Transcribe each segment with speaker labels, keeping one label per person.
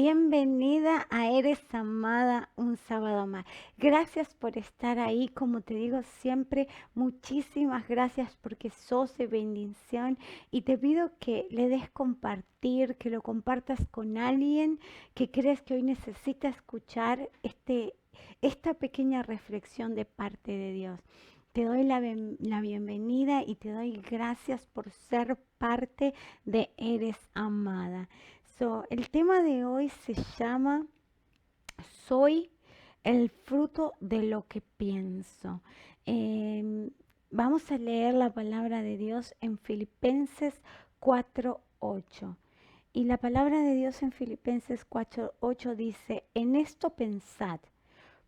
Speaker 1: Bienvenida a Eres Amada un sábado más. Gracias por estar ahí, como te digo siempre, muchísimas gracias porque sos de bendición y te pido que le des compartir, que lo compartas con alguien que crees que hoy necesita escuchar esta pequeña reflexión de parte de Dios. Te doy la bienvenida y te doy gracias por ser parte de Eres Amada. El tema de hoy se llama Soy el fruto de lo que pienso. Em, Vamos a leer la palabra de Dios en Filipenses 4:8. Y la palabra de Dios en Filipenses 4:8 dice, en esto pensad.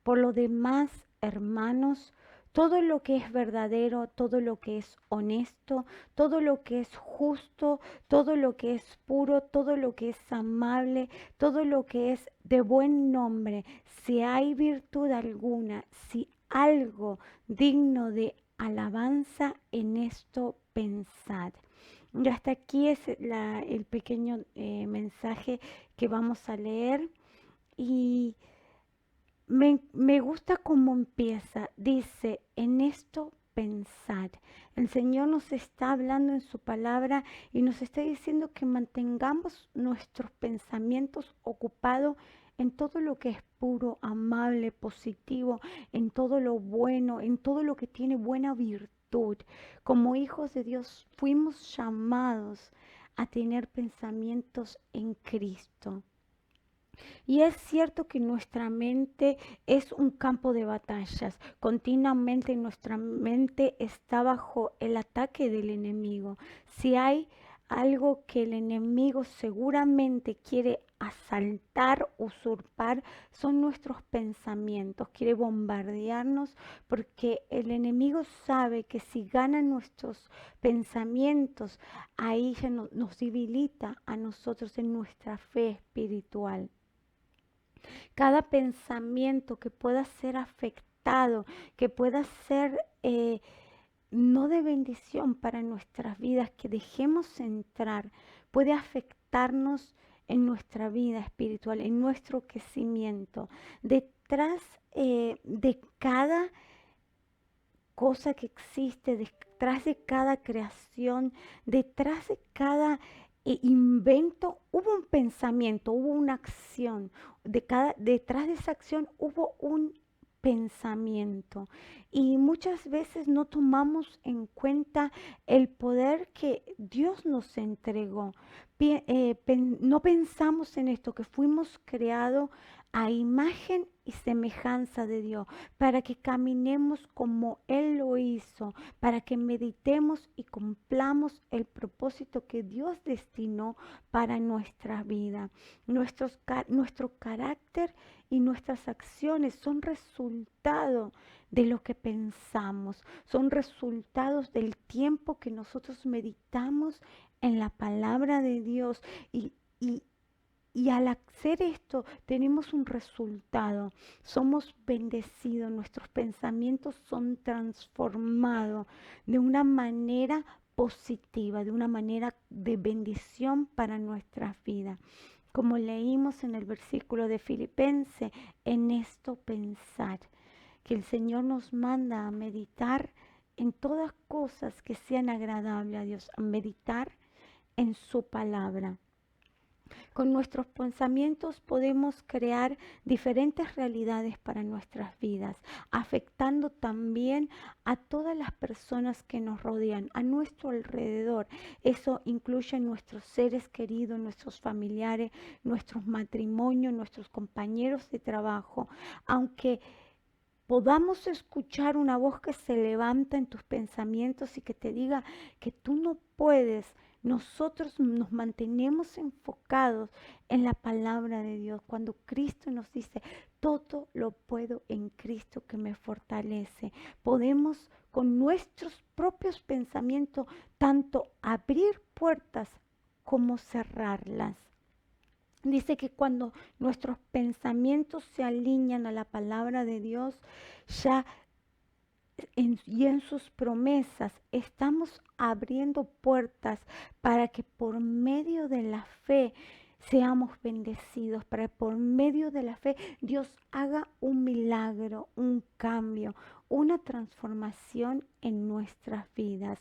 Speaker 1: Por lo demás, hermanos, todo lo que es verdadero, todo lo que es honesto, todo lo que es justo, todo lo que es puro, todo lo que es amable, todo lo que es de buen nombre, si hay virtud alguna, si algo digno de alabanza, en esto pensad. Y hasta aquí es el pequeño mensaje que vamos a leer. Y me gusta cómo empieza. Dice, en esto pensad. El Señor nos está hablando en su palabra y nos está diciendo que mantengamos nuestros pensamientos ocupados en todo lo que es puro, amable, positivo, en todo lo bueno, en todo lo que tiene buena virtud. Como hijos de Dios fuimos llamados a tener pensamientos en Cristo. Y es cierto que nuestra mente es un campo de batallas. Continuamente nuestra mente está bajo el ataque del enemigo. Si hay algo que el enemigo seguramente quiere asaltar, usurpar, son nuestros pensamientos. Quiere bombardearnos porque el enemigo sabe que si gana nuestros pensamientos, ahí ya nos debilita a nosotros en nuestra fe espiritual. Cada pensamiento que pueda ser afectado, que pueda ser no de bendición para nuestras vidas, que dejemos entrar, puede afectarnos en nuestra vida espiritual, en nuestro crecimiento. Detrás de cada cosa que existe, detrás de cada creación, detrás de cada invento, hubo un pensamiento, hubo una acción. Detrás de esa acción hubo un pensamiento. Y muchas veces no tomamos en cuenta el poder que Dios nos entregó. No pensamos en esto, que fuimos creados a imagen y semejanza de Dios, para que caminemos como Él lo hizo, para que meditemos y cumplamos el propósito que Dios destinó para nuestra vida. Nuestro carácter y nuestras acciones son resultado de lo que pensamos, son resultados del tiempo que nosotros meditamos en la palabra de Dios y, y al hacer esto tenemos un resultado, somos bendecidos, nuestros pensamientos son transformados de una manera positiva, de una manera de bendición para nuestras vidas. Como leímos en el versículo de Filipenses, en esto pensar, que el Señor nos manda a meditar en todas cosas que sean agradables a Dios, a meditar en su palabra. Con nuestros pensamientos podemos crear diferentes realidades para nuestras vidas, afectando también a todas las personas que nos rodean, a nuestro alrededor. Eso incluye nuestros seres queridos, nuestros familiares, nuestros matrimonios, nuestros compañeros de trabajo. Aunque podamos escuchar una voz que se levanta en tus pensamientos y que te diga que tú no puedes, nosotros nos mantenemos enfocados en la palabra de Dios. Cuando Cristo nos dice, todo lo puedo en Cristo que me fortalece, podemos con nuestros propios pensamientos tanto abrir puertas como cerrarlas. Dice que cuando nuestros pensamientos se alinean a la palabra de Dios, ya y en sus promesas estamos abriendo puertas para que por medio de la fe seamos bendecidos, para que por medio de la fe Dios haga un milagro, un cambio, una transformación en nuestras vidas.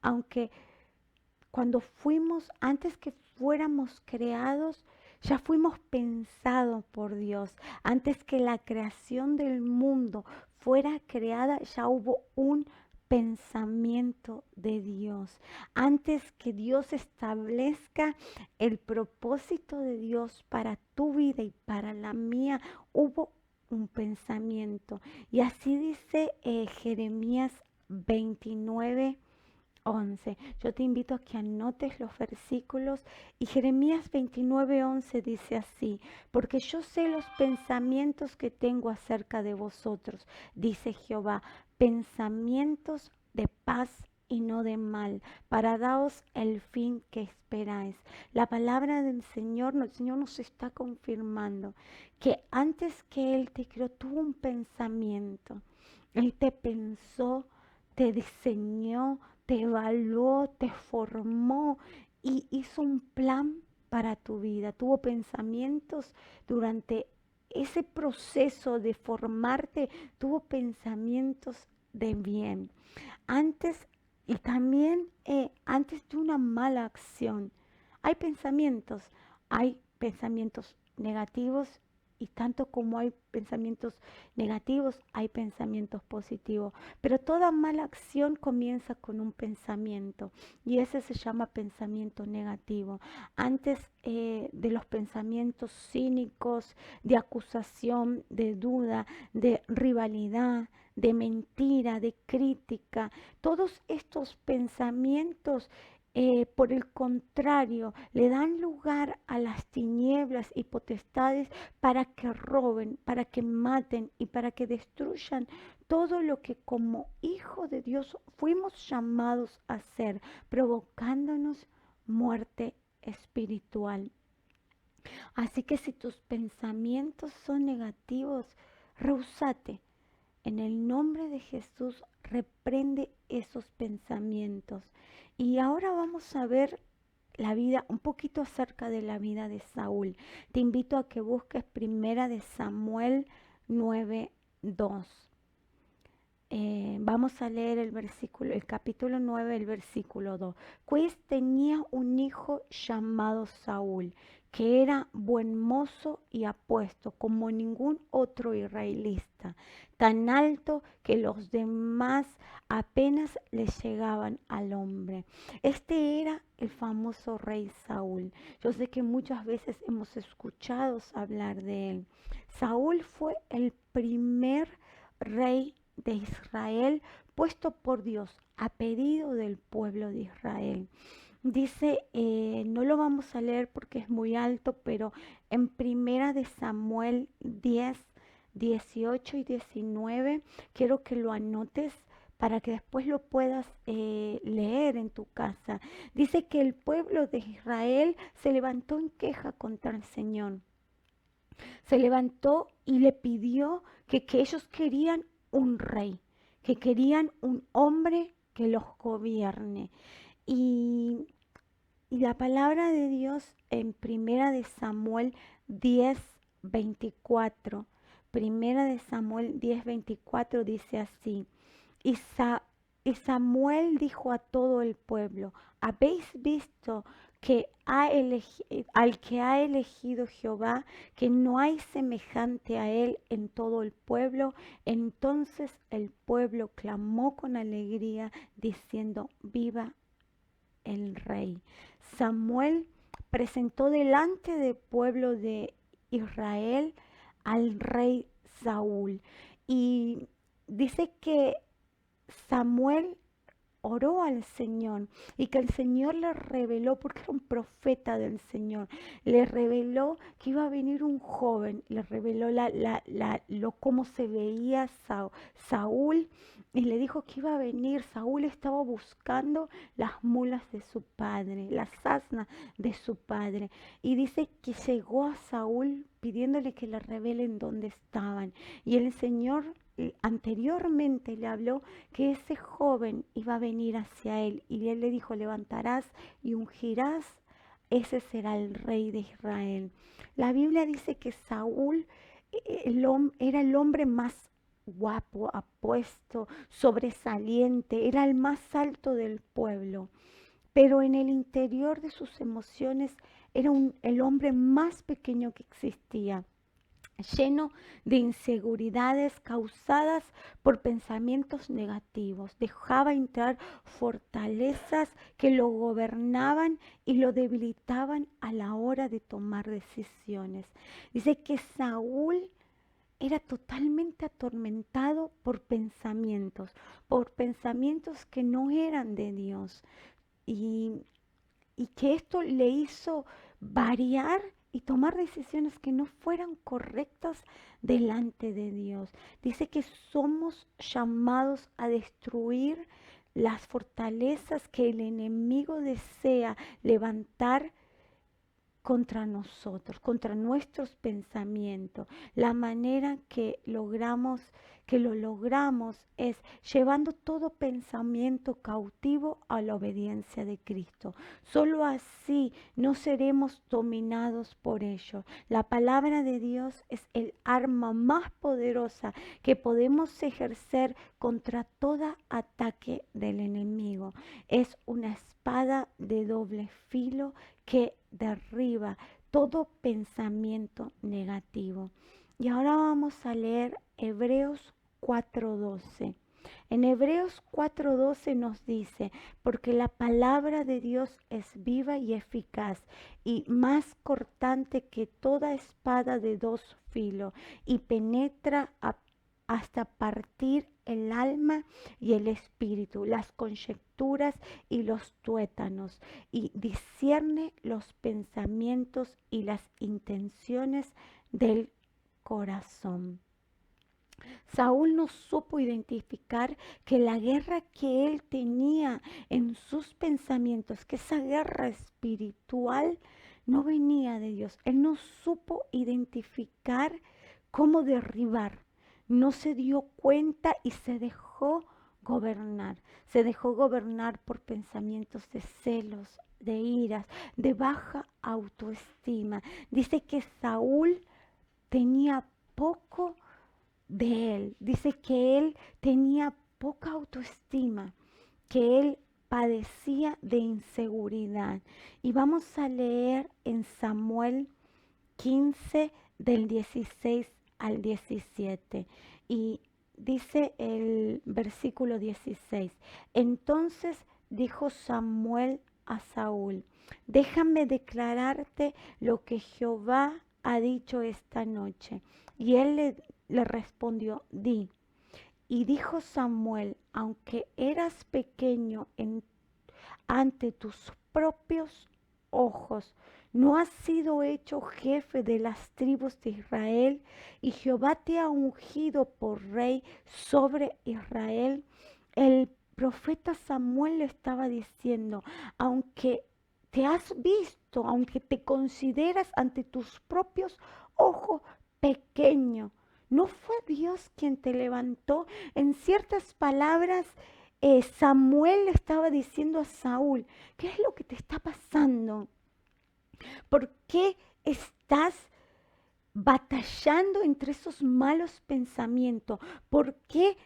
Speaker 1: Aunque cuando fuimos, antes que fuéramos creados, ya fuimos pensados por Dios. Antes que la creación del mundo fuera creada, ya hubo un pensamiento de Dios. Antes que Dios establezca el propósito de Dios para tu vida y para la mía, hubo un pensamiento. Y así dice Jeremías 29. 11. Yo te invito a que anotes los versículos y Jeremías 29:11 dice así, porque yo sé los pensamientos que tengo acerca de vosotros, dice Jehová, pensamientos de paz y no de mal, para daos el fin que esperáis. La palabra del Señor, el Señor nos está confirmando que antes que Él te creó, tuvo un pensamiento. Él te pensó, te diseñó, te evaluó, te formó y hizo un plan para tu vida. Tuvo pensamientos durante ese proceso de formarte, tuvo pensamientos de bien. Antes y también antes de una mala acción, hay pensamientos negativos y tanto como hay pensamientos negativos, hay pensamientos positivos. Pero toda mala acción comienza con un pensamiento y ese se llama pensamiento negativo. Antes de los pensamientos cínicos, de acusación, de duda, de rivalidad, de mentira, de crítica, todos estos pensamientos por el contrario, le dan lugar a las tinieblas y potestades para que roben, para que maten y para que destruyan todo lo que como hijo de Dios fuimos llamados a hacer, provocándonos muerte espiritual. Así que si tus pensamientos son negativos, rehúsate. En el nombre de Jesús, reprende esos pensamientos. Y ahora vamos a ver la vida, un poquito acerca de la vida de Saúl. Te invito a que busques primera de Samuel 9:2. Vamos a leer el capítulo 9, el versículo 2. Pues tenía un hijo llamado Saúl, que era buen mozo y apuesto como ningún otro israelita, tan alto que los demás apenas le llegaban al hombre. Este era el famoso rey Saúl. Yo sé que muchas veces hemos escuchado hablar de él. Saúl fue el primer rey de Israel puesto por Dios a pedido del pueblo de Israel. Dice, no lo vamos a leer porque es muy alto, pero en primera de Samuel 10, 18 y 19, quiero que lo anotes para que después lo puedas leer en tu casa. Dice que el pueblo de Israel se levantó en queja contra el Señor. Se levantó y le pidió que ellos querían un rey, que querían un hombre que los gobierne. Y, y la palabra de Dios en primera de Samuel 10:24, primera de Samuel 10:24 dice así, y, y Samuel dijo a todo el pueblo, ¿habéis visto que al que ha elegido Jehová, que no hay semejante a él en todo el pueblo? Entonces el pueblo clamó con alegría, diciendo, viva el rey. Samuel presentó delante del pueblo de Israel al rey Saúl. Y dice que Samuel oró al Señor y que el Señor le reveló, porque era un profeta del Señor, le reveló que iba a venir un joven, le reveló cómo se veía Saúl y le dijo que iba a venir. Saúl estaba buscando las mulas de su padre, las asnas de su padre, y dice que llegó a Saúl pidiéndole que le revelen dónde estaban, y el Señor anteriormente le habló que ese joven iba a venir hacia él y él le dijo, levantarás y ungirás ese será el rey de Israel. La Biblia dice que Saúl era el hombre más guapo, apuesto, sobresaliente, era el más alto del pueblo, pero en el interior de sus emociones era el hombre más pequeño que existía, lleno de inseguridades causadas por pensamientos negativos. Dejaba entrar fortalezas que lo gobernaban y lo debilitaban a la hora de tomar decisiones. Dice que Saúl era totalmente atormentado por pensamientos que no eran de Dios. Y y que esto le hizo variar y tomar decisiones que no fueran correctas delante de Dios. Dice que somos llamados a destruir las fortalezas que el enemigo desea levantar contra nosotros, contra nuestros pensamientos. La manera que lo logramos es llevando todo pensamiento cautivo a la obediencia de Cristo. Solo así no seremos dominados por ello. La palabra de Dios es el arma más poderosa que podemos ejercer contra todo ataque del enemigo. Es una espada de doble filo que derriba todo pensamiento negativo. Y ahora vamos a leer Hebreos 4:12. En Hebreos 4:12 nos dice, porque la palabra de Dios es viva y eficaz y más cortante que toda espada de dos filos y penetra hasta partir el alma y el espíritu, las conjeturas y los tuétanos, y discierne los pensamientos y las intenciones del corazón. Saúl no supo identificar que la guerra que él tenía en sus pensamientos, que esa guerra espiritual no venía de Dios. Él no supo identificar cómo derribar. No se dio cuenta y se dejó gobernar. Se dejó gobernar por pensamientos de celos, de iras, de baja autoestima. Dice que Saúl tenía poco de él. Dice que él tenía poca autoestima, que él padecía de inseguridad. Y vamos a leer en Samuel 15 del 16 al 17. Y dice el versículo 16. Entonces dijo Samuel a Saúl, déjame declararte lo que Jehová ha dicho esta noche. Y él le respondió, di. Y dijo Samuel, aunque eras pequeño ante tus propios ojos, no has sido hecho jefe de las tribus de Israel, y Jehová te ha ungido por rey sobre Israel. El profeta Samuel le estaba diciendo, aunque te has visto, aunque te consideras ante tus propios ojos pequeño, ¿no fue Dios quien te levantó? En ciertas palabras, Samuel le estaba diciendo a Saúl, ¿qué es lo que te está pasando? ¿Por qué estás batallando entre esos malos pensamientos? ¿Por qué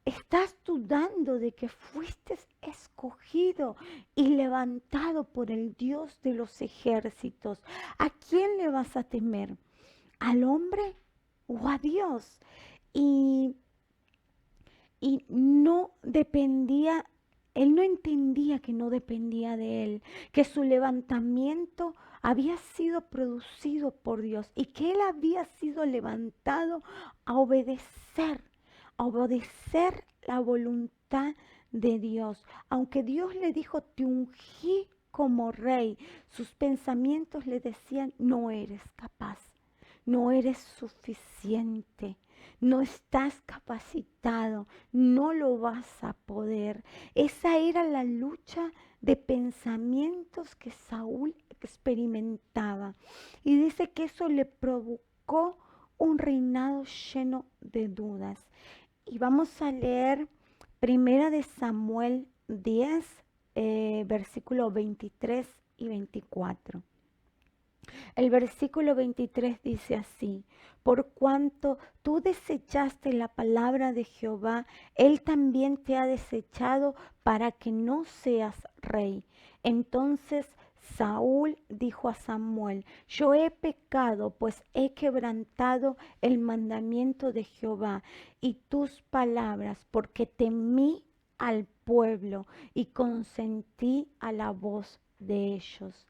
Speaker 1: estás dudando de que fuiste escogido y levantado por el Dios de los ejércitos? ¿A quién le vas a temer? ¿Al hombre o a Dios? Y no dependía, él no entendía que no dependía de él, que su levantamiento había sido producido por Dios y que él había sido levantado a obedecer la voluntad de Dios. Aunque Dios le dijo, te ungí como rey, sus pensamientos le decían, no eres capaz, no eres suficiente, no estás capacitado, no lo vas a poder. Esa era la lucha de pensamientos que Saúl experimentaba. Y dice que eso le provocó un reinado lleno de dudas. Y vamos a leer Primera de Samuel 10, versículo 23 y 24. El versículo 23 dice así: por cuanto tú desechaste la palabra de Jehová, él también te ha desechado para que no seas rey. Entonces Saúl dijo a Samuel: yo he pecado, pues he quebrantado el mandamiento de Jehová y tus palabras, porque temí al pueblo y consentí a la voz de ellos.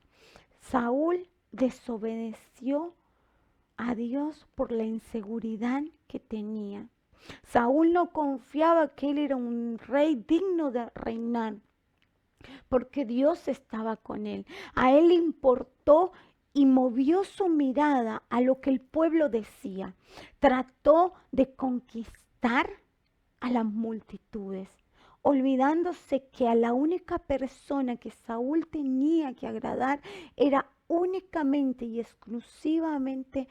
Speaker 1: Saúl desobedeció a Dios por la inseguridad que tenía. Saúl no confiaba que él era un rey digno de reinar, porque Dios estaba con él. A él le importó y movió su mirada a lo que el pueblo decía. Trató de conquistar a las multitudes, olvidándose que a la única persona que Saúl tenía que agradar era únicamente y exclusivamente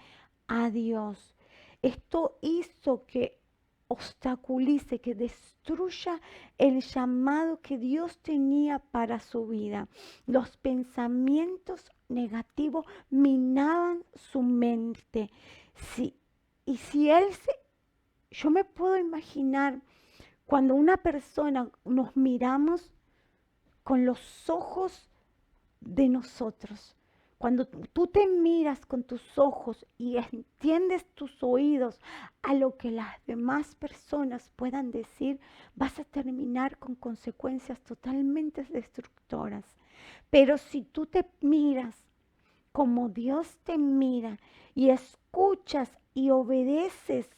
Speaker 1: a Dios. Esto hizo que obstaculice, que destruya el llamado que Dios tenía para su vida. Los pensamientos negativos minaban su mente. Si, y si él se, yo me puedo imaginar cuando una persona nos miramos con los ojos de nosotros. Cuando tú te miras con tus ojos y entiendes tus oídos a lo que las demás personas puedan decir, vas a terminar con consecuencias totalmente destructoras. Pero si tú te miras como Dios te mira y escuchas y obedeces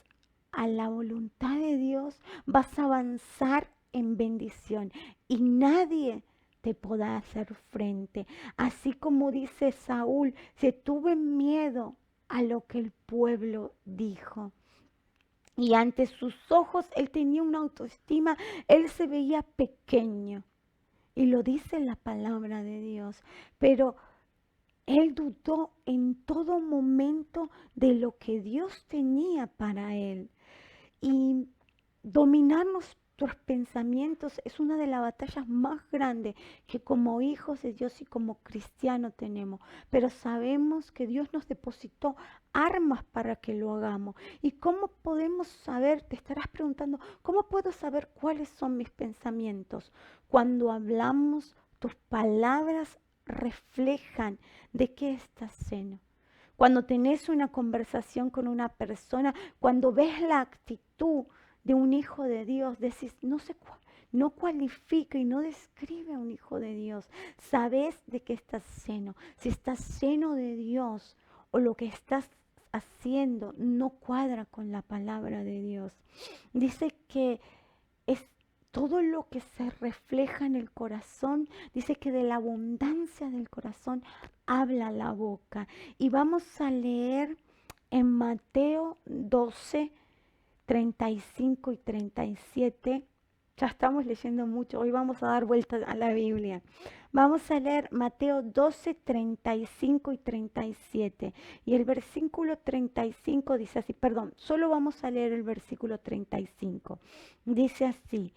Speaker 1: a la voluntad de Dios, vas a avanzar en bendición y nadie te podrá hacer frente. Así como dice Saúl, se tuve miedo a lo que el pueblo dijo. Y ante sus ojos él tenía una autoestima, él se veía pequeño. Y lo dice la palabra de Dios. Pero él dudó en todo momento de lo que Dios tenía para él. Y dominar nuestros pensamientos es una de las batallas más grandes que como hijos de Dios y como cristianos tenemos. Pero sabemos que Dios nos depositó armas para que lo hagamos. ¿Y cómo podemos saber? Te estarás preguntando, ¿cómo puedo saber cuáles son mis pensamientos? Cuando hablamos, tus palabras reflejan de qué estás lleno. Cuando tenés una conversación con una persona, cuando ves la actitud de un hijo de Dios, decís, no cualifica y no describe a un hijo de Dios. Sabes de qué estás lleno. Si estás lleno de Dios o lo que estás haciendo no cuadra con la palabra de Dios. Dice que es todo lo que se refleja en el corazón, dice que de la abundancia del corazón habla la boca. Y vamos a leer en Mateo 12, 35 y 37. Ya estamos leyendo mucho, hoy vamos a dar vuelta a la Biblia. Vamos a leer Mateo 12, 35 y 37. Y el versículo 35 dice así, perdón, solo vamos a leer el versículo 35. Dice así: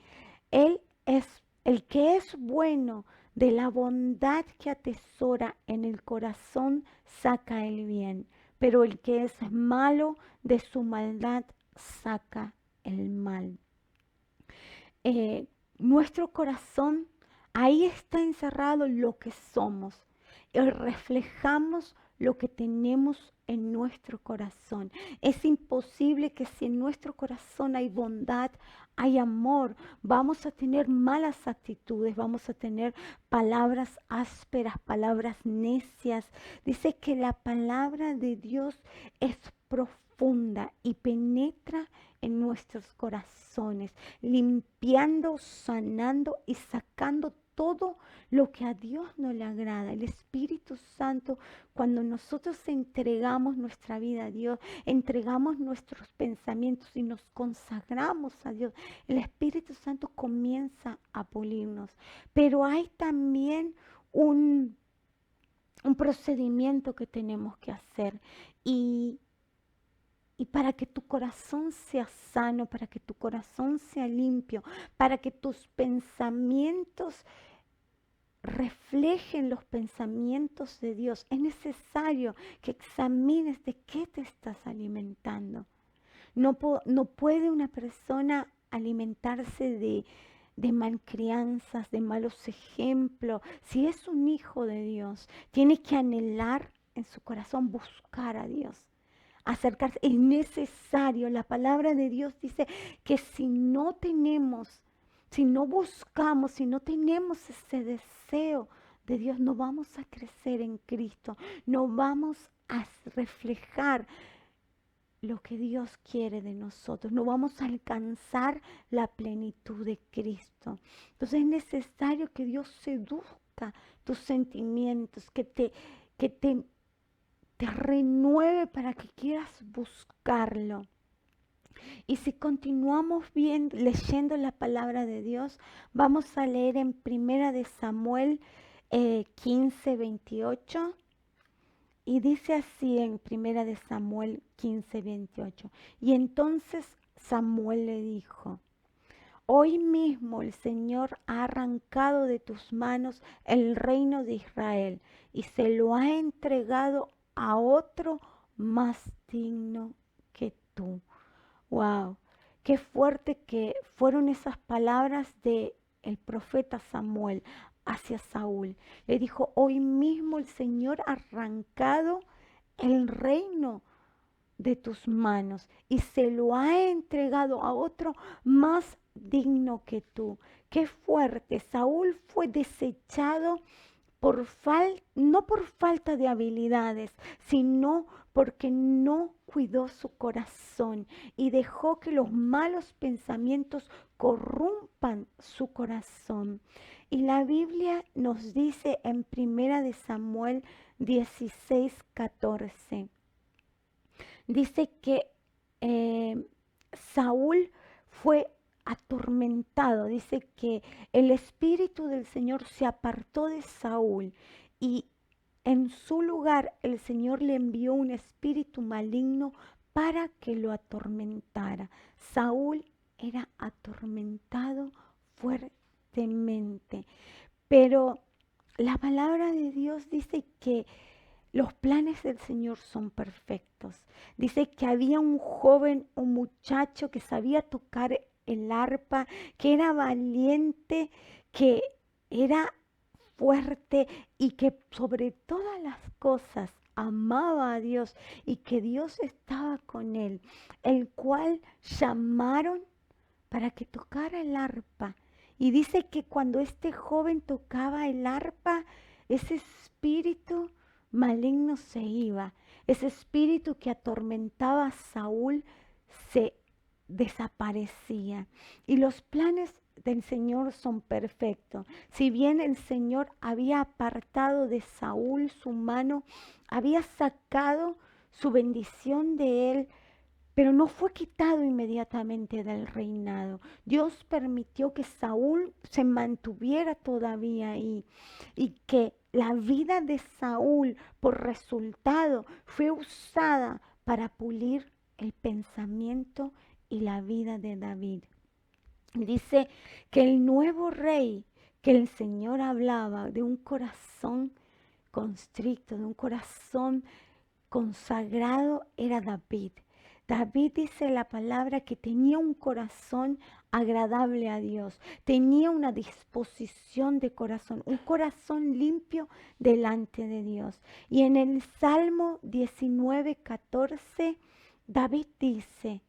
Speaker 1: Él es el que es bueno, de la bondad que atesora en el corazón saca el bien, pero el que es malo, de su maldad saca el mal. Nuestro corazón, ahí está encerrado lo que somos. Reflejamos lo que tenemos en nuestro corazón. Es imposible que si en nuestro corazón hay bondad, hay amor, vamos a tener malas actitudes, vamos a tener palabras ásperas, palabras necias. Dice que la palabra de Dios es profunda y penetra en nuestros corazones, limpiando, sanando y sacando todo lo que a Dios no le agrada. El Espíritu Santo, cuando nosotros entregamos nuestra vida a Dios, entregamos nuestros pensamientos y nos consagramos a Dios, el Espíritu Santo comienza a pulirnos. Pero hay también un procedimiento que tenemos que hacer y para que tu corazón sea sano, para que tu corazón sea limpio, para que tus pensamientos reflejen los pensamientos de Dios. Es necesario que examines de qué te estás alimentando. No puede una persona alimentarse de malcrianzas, de malos ejemplos. Si es un hijo de Dios, tiene que anhelar en su corazón buscar a Dios, acercarse. Es necesario. La palabra de Dios dice que si no tenemos, si no buscamos, si no tenemos ese deseo de Dios, no vamos a crecer en Cristo, no vamos a reflejar lo que Dios quiere de nosotros, no vamos a alcanzar la plenitud de Cristo. Entonces es necesario que Dios seduzca tus sentimientos, te renueve para que quieras buscarlo. Y si continuamos bien leyendo la palabra de Dios, vamos a leer en Primera de Samuel 15:28. Y dice así en Primera de Samuel 15:28. Y entonces Samuel le dijo: hoy mismo el Señor ha arrancado de tus manos el reino de Israel y se lo ha entregado a otro más digno que tú. Wow, qué fuerte que fueron esas palabras de el profeta Samuel hacia Saúl. Le dijo: hoy mismo el Señor ha arrancado el reino de tus manos y se lo ha entregado a otro más digno que tú. Qué fuerte. Saúl fue desechado no por falta de habilidades, sino porque no cuidó su corazón y dejó que los malos pensamientos corrompan su corazón. Y la Biblia nos dice en Primera de Samuel 16:14, dice que Saúl fue atormentado. Dice que el Espíritu del Señor se apartó de Saúl y en su lugar el Señor le envió un espíritu maligno para que lo atormentara. Saúl era atormentado fuertemente. Pero la palabra de Dios dice que los planes del Señor son perfectos. Dice que había un joven, un muchacho que sabía tocar el arpa, que era valiente, que era fuerte y que sobre todas las cosas amaba a Dios y que Dios estaba con él, el cual llamaron para que tocara el arpa. Y dice que cuando este joven tocaba el arpa, ese espíritu maligno se iba. Ese espíritu que atormentaba a Saúl se desaparecía. Y los planes del Señor son perfectos. Si bien el Señor había apartado de Saúl su mano, había sacado su bendición de él, pero no fue quitado inmediatamente del reinado. Dios permitió que Saúl se mantuviera todavía ahí y que la vida de Saúl por resultado fue usada para pulir el pensamiento y la vida de David. Dice que el nuevo rey que el Señor hablaba de un corazón constricto, de un corazón consagrado, era David. David dice la palabra que tenía un corazón agradable a Dios, tenía una disposición de corazón, un corazón limpio delante de Dios. Y en el Salmo 19:14, David dice: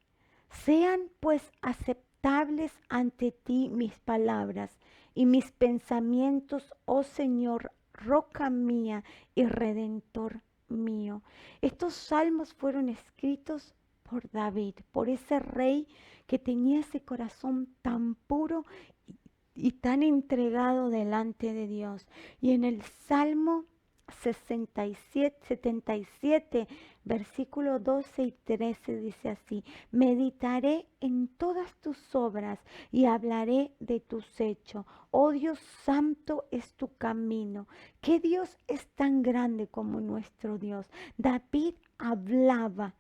Speaker 1: sean pues aceptables ante ti mis palabras y mis pensamientos, oh Señor, roca mía y redentor mío. Estos salmos fueron escritos por David, por ese rey que tenía ese corazón tan puro y tan entregado delante de Dios. Y en el Salmo 77, versículo 12 y 13 dice así: meditaré en todas tus obras y hablaré de tus hechos. Oh Dios santo es tu camino. ¿Qué Dios es tan grande como nuestro Dios? David hablaba.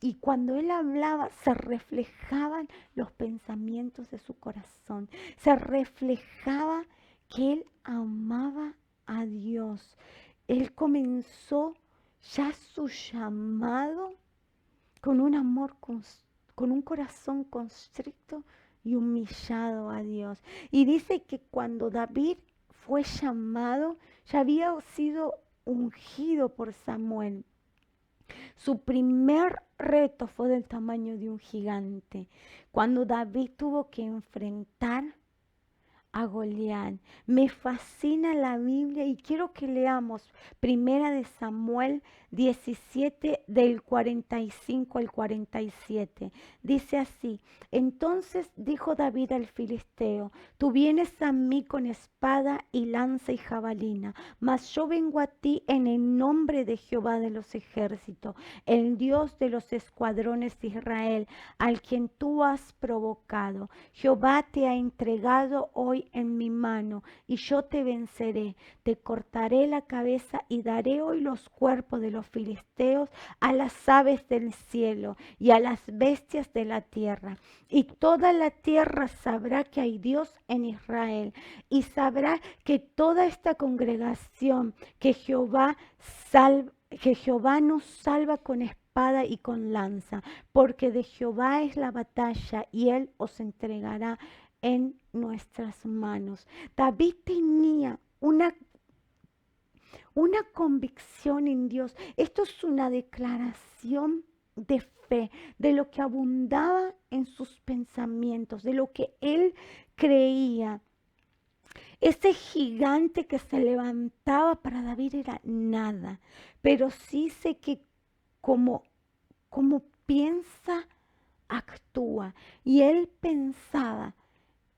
Speaker 1: Y cuando él hablaba, se reflejaban los pensamientos de su corazón. Se reflejaba que él amaba a Dios. Él comenzó ya su llamado con un amor, con un corazón constricto y humillado a Dios. Y dice que cuando David fue llamado, ya había sido ungido por Samuel. Su primer reto fue del tamaño de un gigante, cuando David tuvo que enfrentar a Goliat. Me fascina la Biblia y quiero que leamos Primera de Samuel 17 del 45 al 47. Dice así: entonces dijo David al filisteo: tú vienes a mí con espada y lanza y jabalina, mas yo vengo a ti en el nombre de Jehová de los ejércitos, el Dios de los escuadrones de Israel, al quien tú has provocado. Jehová te ha entregado hoy en mi mano, y yo te venceré. Te cortaré la cabeza y daré hoy los cuerpos de los filisteos a las aves del cielo y a las bestias de la tierra. Y toda la tierra sabrá que hay Dios en Israel, y sabrá que toda esta congregación que Jehová nos salva con espada y con lanza, porque de Jehová es la batalla y él os entregará en nuestras manos. David tenía una convicción en Dios. Esto es una declaración de fe, de lo que abundaba en sus pensamientos, de lo que él creía. Ese gigante que se levantaba para David era nada, pero sí sé que como, como piensa, actúa. Y él pensaba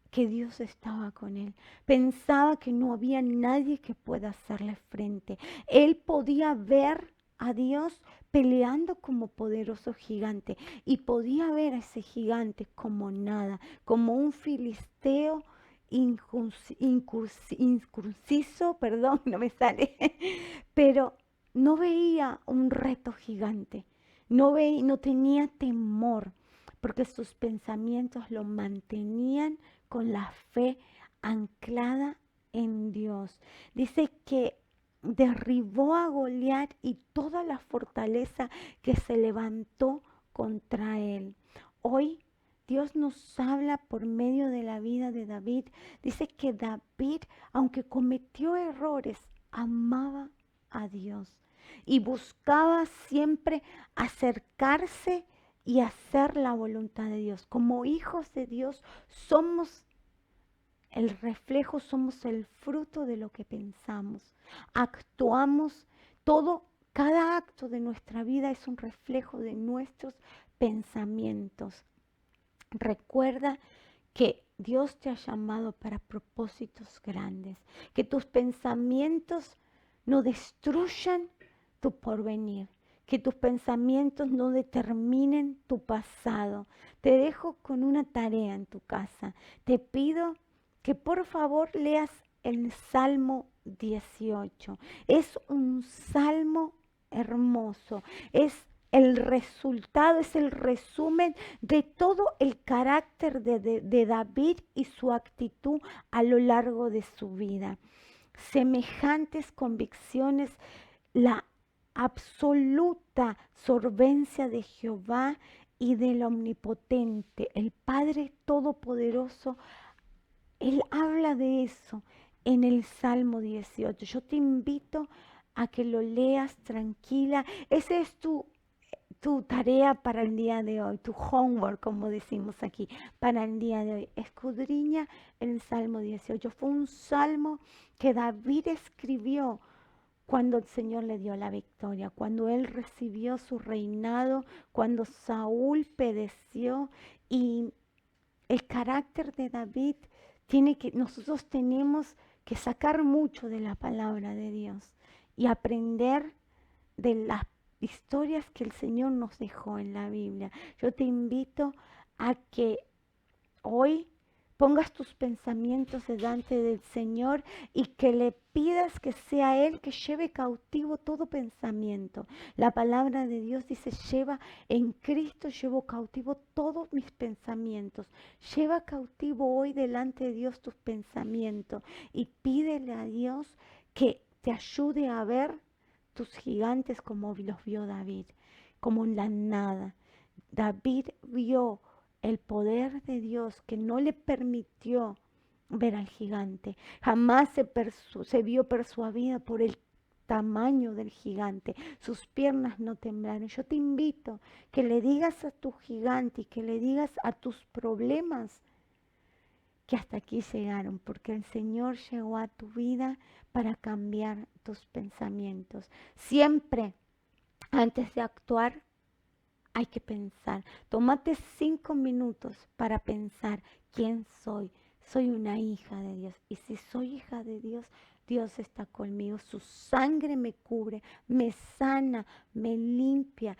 Speaker 1: que Dios estaba con él. Pensaba que no había nadie que pueda hacerle frente. Él podía ver a Dios peleando como poderoso gigante y podía ver a ese gigante como nada, como un filisteo incursizo, perdón, no me sale, pero no veía un reto gigante, no tenía temor, porque sus pensamientos lo mantenían con la fe anclada en Dios. Dice que derribó a Goliat y toda la fortaleza que se levantó contra él. Hoy Dios nos habla por medio de la vida de David. Dice que David, aunque cometió errores, amaba a Dios y buscaba siempre acercarse y hacer la voluntad de Dios. Como hijos de Dios somos el reflejo, somos el fruto de lo que pensamos. Actuamos, cada acto de nuestra vida es un reflejo de nuestros pensamientos. Recuerda que Dios te ha llamado para propósitos grandes, que tus pensamientos no destruyan tu porvenir, que tus pensamientos no determinen tu pasado. Te dejo con una tarea en tu casa. Te pido que por favor leas el Salmo 18. Es un salmo hermoso. Es el resultado, es el resumen de todo el carácter de David y su actitud a lo largo de su vida. Semejantes convicciones, la absoluta solvencia de Jehová y del Omnipotente, el Padre Todopoderoso. Él habla de eso en el Salmo 18. Yo te invito a que lo leas tranquila. Ese es tu tarea para el día de hoy, tu homework, como decimos aquí, para el día de hoy. Escudriña el Salmo 18. Fue un salmo que David escribió cuando el Señor le dio la victoria, cuando él recibió su reinado, cuando Saúl pereció. Y el carácter de David nosotros tenemos que sacar mucho de la palabra de Dios y aprender de las historias que el Señor nos dejó en la Biblia. Yo te invito a que hoy pongas tus pensamientos delante del Señor y que le pidas que sea Él que lleve cautivo todo pensamiento. La palabra de Dios dice, en Cristo llevo cautivo todos mis pensamientos. Lleva cautivo hoy delante de Dios tus pensamientos y pídele a Dios que te ayude a ver tus gigantes como los vio David, como en la nada. David vio el poder de Dios que no le permitió ver al gigante. Jamás se vio persuadida por el tamaño del gigante. Sus piernas no temblaron. Yo te invito que le digas a tu gigante y que le digas a tus problemas que hasta aquí llegaron, porque el Señor llegó a tu vida para cambiar tus pensamientos. Siempre antes de actuar hay que pensar. Tómate 5 minutos para pensar quién soy. Soy una hija de Dios. Y si soy hija de Dios, Dios está conmigo. Su sangre me cubre, me sana, me limpia.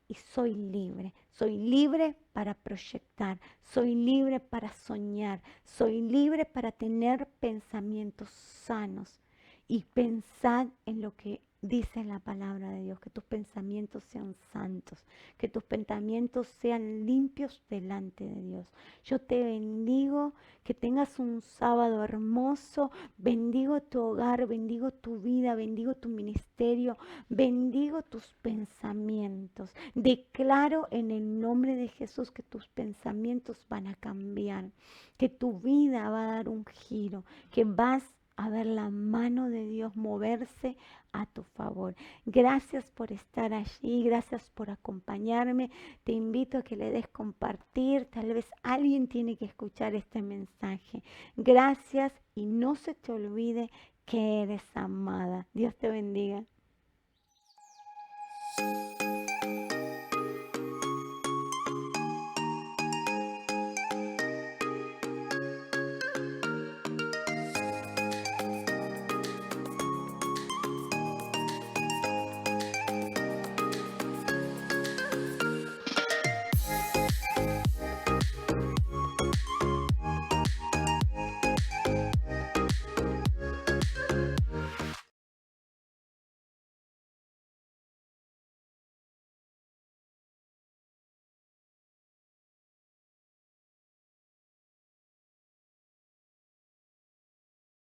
Speaker 1: Y soy libre. Soy libre para proyectar. Soy libre para soñar. Soy libre para tener pensamientos sanos. Y pensad en lo que dice la palabra de Dios, que tus pensamientos sean santos, que tus pensamientos sean limpios delante de Dios. Yo te bendigo, que tengas un sábado hermoso, bendigo tu hogar, bendigo tu vida, bendigo tu ministerio, bendigo tus pensamientos. Declaro en el nombre de Jesús que tus pensamientos van a cambiar, que tu vida va a dar un giro, que vas a ver la mano de Dios moverse a tu favor. Gracias por estar allí, gracias por acompañarme. Te invito a que le des compartir, tal vez alguien tiene que escuchar este mensaje. Gracias y no se te olvide que eres amada. Dios te bendiga.